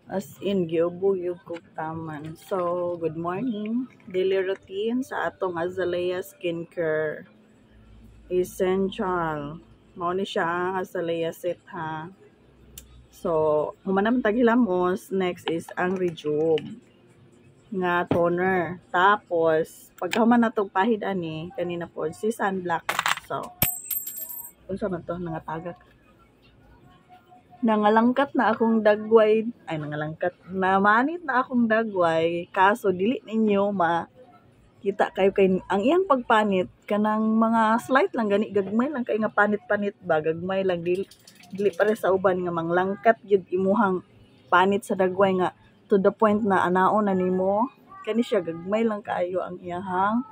As in, giubog ko taman. So, good morning. Daily routine sa atong Azalea Skincare Essential. Mao ni siya ang Azalea set ha. So, humanam taghilamos. Next is ang Rejuve nga toner. Tapos, pagkahuman na itong pahid ani, kanina po, si Sunblock. So, unsa man to, nangatagak. Nangalangkat na akong dagway, namanit na akong dagway, kaso dili ninyo kita kayo kay ang iyang pagpanit kanang mga slight lang gani, gagmay lang kay nga panit-panit ba, gagmay lang dili pare sa uban nga manglangkat gyud imuhang panit sa dagway nga to the point na anaon na nimo kani siya, gagmay lang kaayo ang iyahang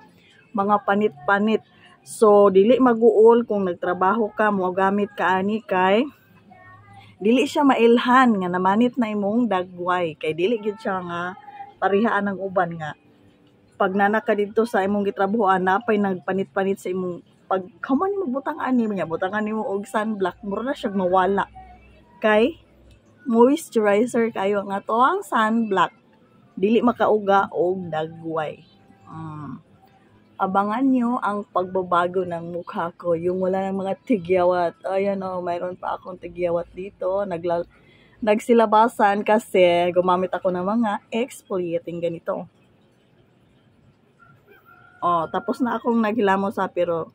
mga panit-panit. So dili maguol kung nagtrabaho ka mo gamit ka ani kay dili siya mailhan nga namanit na imong dagway kay dili gyud siya nga parihaan ng uban nga pag nana ka dito sa imong gitrabahoan napay nagpanit-panit sa imong pag kaman nimo butang ani niya butangan nimo og sunblock mura na siya mawala kay moisturizer kayo nga to ang sunblock dili makauga og dagway. Abangan nyo ang pagbabago ng mukha ko. Yung wala ng mga tigyawat. Ayan o, mayroon pa akong tigyawat dito. Nagsilabasan kasi gumamit ako ng mga exfoliating ganito. Tapos na akong naghilamos pero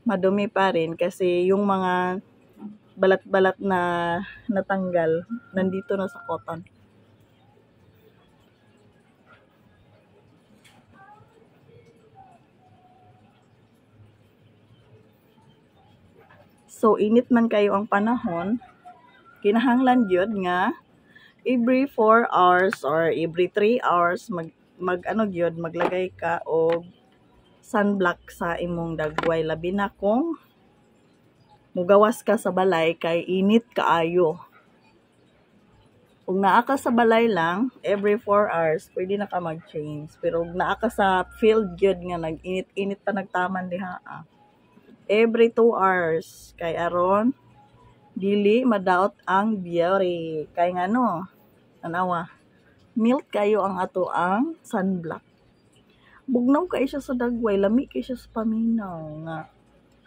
madumi pa rin kasi yung mga balat-balat na natanggal nandito na sa cotton. So, init man kayo ang panahon, kinahanglan yun nga, every 4 hours or every 3 hours, maglagay ka o sunblock sa imong dagway. Labi na kung mugawas ka sa balay, kay init kaayo. Kung naa ka sa balay lang, every 4 hours, pwede na ka mag-change. Pero kung naa ka sa field yun nga, nag-init-init pa nagtaman diha every 2 hours kay aron dili madaot ang beauty kay ngano anawa milk kayo ang ato ang sunblock bugnaw kay siya sa dagway lami kay siya sa paminaw nga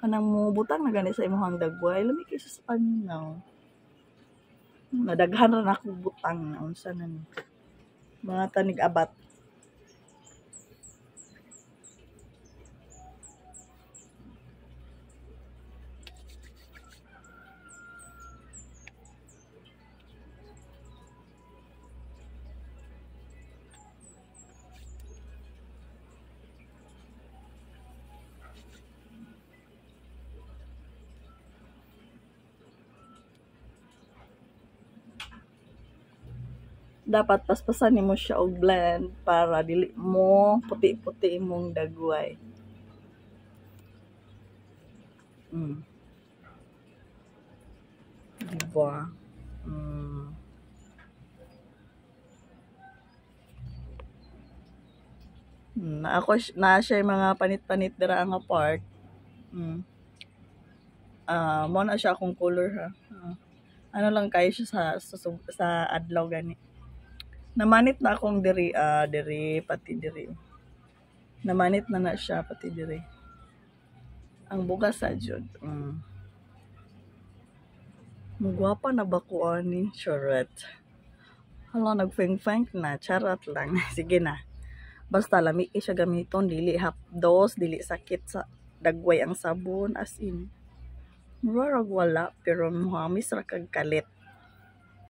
kanang mubutang na gani sa imong dagway lami kay siya sa paminaw nadaghan ra ako butang unsa na ni mga tanig abat. Dapat paspasan nimo siya og blend para dili mo puti-puti imong dagway. Diba? Na siya yung mga panit-panit dira ang apart. Mo na siya akong color ha. Ano lang kayo siya sa adlaw gani. Namanit na akong diri pati diri. Namanit na siya pati diri. Ang bugas sa jud. Mugwapa na ba ko ani? Charot. Hala, nagfeng-feng na. Charot lang. Sige na. Basta lami siya gamiton. Dili hapdos. Dili sakit sa dagway ang sabon. As in. Murarag wala. Pero muhamis ra kag kalit.